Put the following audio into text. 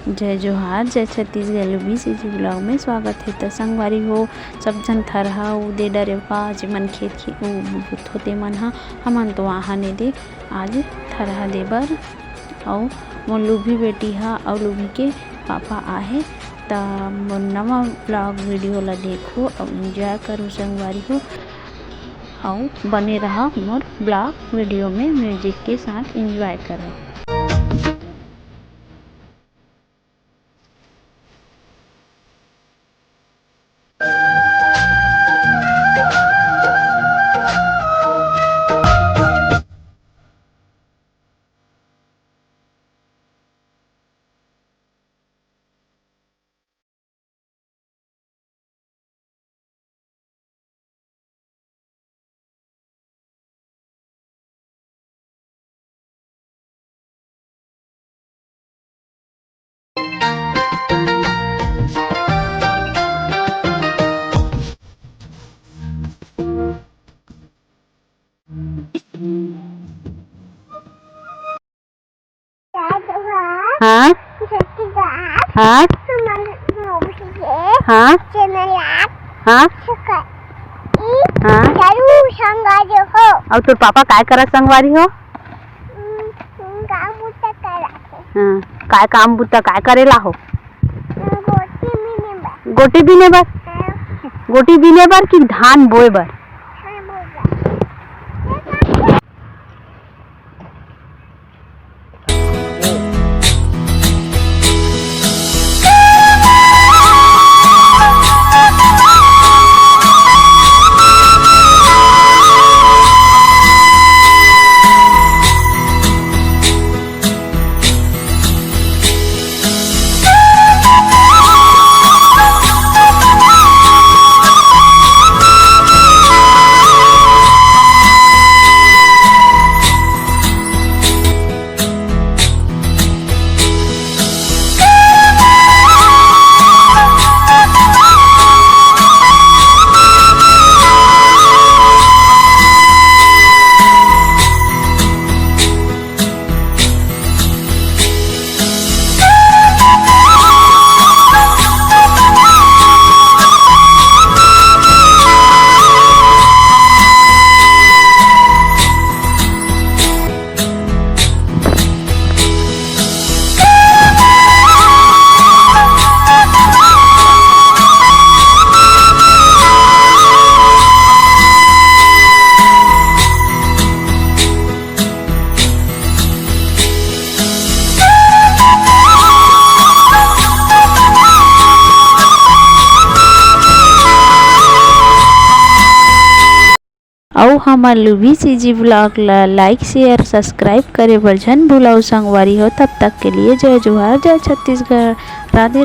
जय जोहार, जय Chhattisgarh लुबी CG blog में स्वागत है। तो संगवारी हो सब जन थरहा दे डरे का आज मन खेत होते मन हमन तो आहाने दे आज थरहा दे बर और मोर लुभी बेटी हा और लुभी के पापा आहे। ता मोर नवा ब्लॉग वीडियो ला देखो और एंजॉय करो संगवारी हो और बने रहा मोर ब्लॉग वीडियो में म्यूजिक के साथ एंजॉय करो। हाँ हाँ हाँ हाँ हाँ और तोर पापा काय करत संगवारी हो? हाँ काय काम बुता काय करेला हो? गोटी बीने बर गोटी बीने बर कि धान बोए बर? और हमार लुभी सीजी ब्लॉग ला लाइक शेयर सब्सक्राइब करे बर झन भुलाओ संगवारी हो। तब तक के लिए जय जोहार, जय छत्तीसगढ़, राधे राधे।